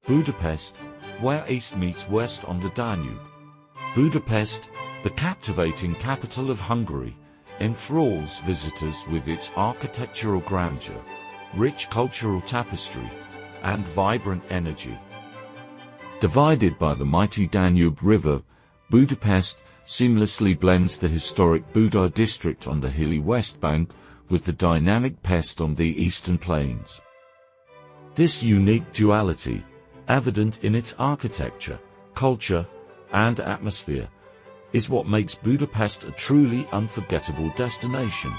Budapest, where east meets west on the Danube. Budapest, the captivating capital of Hungary, enthralls visitors with its architectural grandeur, rich cultural tapestry, and vibrant energy. Divided by the mighty Danube River, Budapest seamlessly blends the historic Buda district on the hilly west bank with the dynamic Pest on the eastern plains. This unique duality, evident in its architecture, culture, and atmosphere, is what makes Budapest a truly unforgettable destination.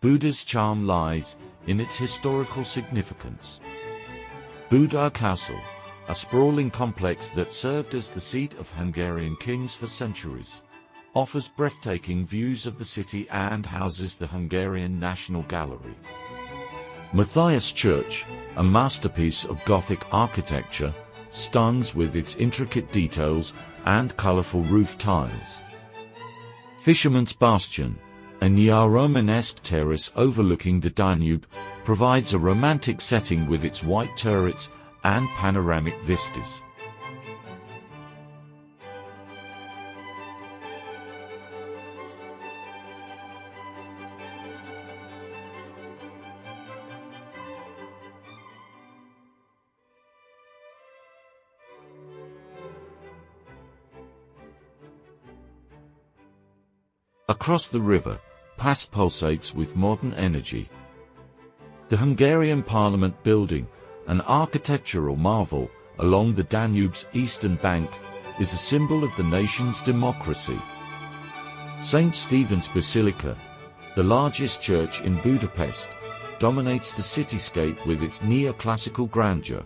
Buda's charm lies in its historical significance. Buda Castle, a sprawling complex that served as the seat of Hungarian kings for centuries, offers breathtaking views of the city and houses the Hungarian National Gallery. Matthias Church, a masterpiece of Gothic architecture, stuns with its intricate details and colorful roof tiles. Fisherman's Bastion, a neo-Romanesque terrace overlooking the Danube, provides a romantic setting with its white turrets and panoramic vistas. Across the river, Pest pulsates with modern energy. The Hungarian Parliament Building, an architectural marvel along the Danube's eastern bank, is a symbol of the nation's democracy. St. Stephen's Basilica, the largest church in Budapest, dominates the cityscape with its neoclassical grandeur.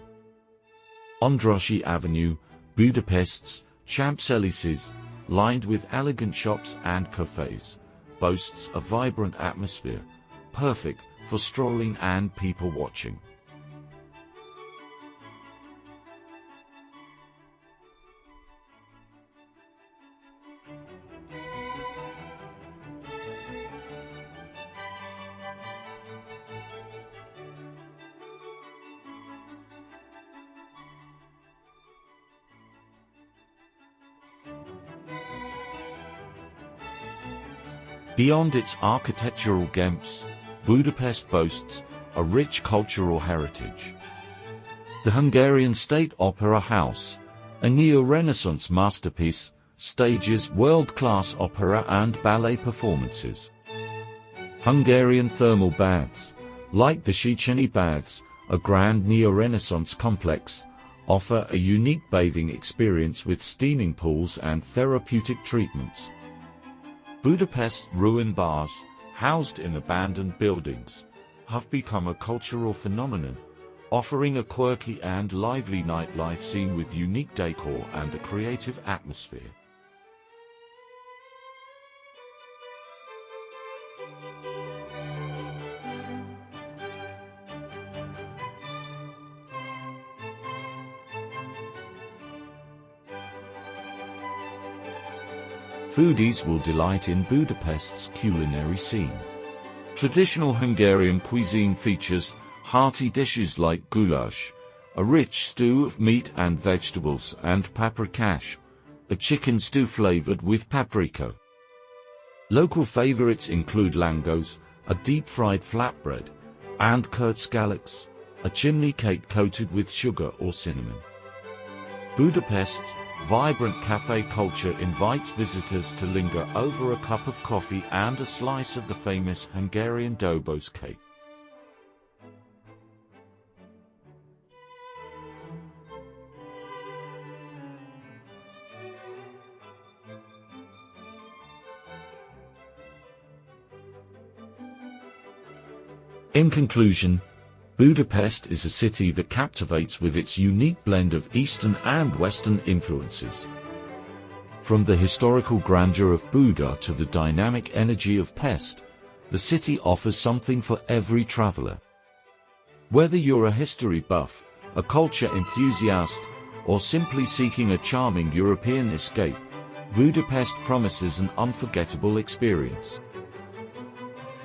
Andrássy Avenue, Budapest's Champs-Élysées, lined with elegant shops and cafes, boasts a vibrant atmosphere, perfect for strolling and people-watching. Beyond its architectural gems, Budapest boasts a rich cultural heritage. The Hungarian State Opera House, a neo-Renaissance masterpiece, stages world-class opera and ballet performances. Hungarian thermal baths, like the Széchenyi Baths, a grand neo-Renaissance complex, offer a unique bathing experience with steaming pools and therapeutic treatments. Budapest's ruined bars, housed in abandoned buildings, have become a cultural phenomenon, offering a quirky and lively nightlife scene with unique decor and a creative atmosphere. Foodies will delight in Budapest's culinary scene. Traditional Hungarian cuisine features hearty dishes like goulash, a rich stew of meat and vegetables, and paprikash, a chicken stew flavored with paprika. Local favorites include langos, a deep-fried flatbread, and curd scallops, a chimney cake coated with sugar or cinnamon. Budapest's vibrant cafe culture invites visitors to linger over a cup of coffee and a slice of the famous Hungarian dobos cake. In conclusion, Budapest is a city that captivates with its unique blend of Eastern and Western influences. From the historical grandeur of Buda to the dynamic energy of Pest, the city offers something for every traveler. Whether you're a history buff, a culture enthusiast, or simply seeking a charming European escape, Budapest promises an unforgettable experience.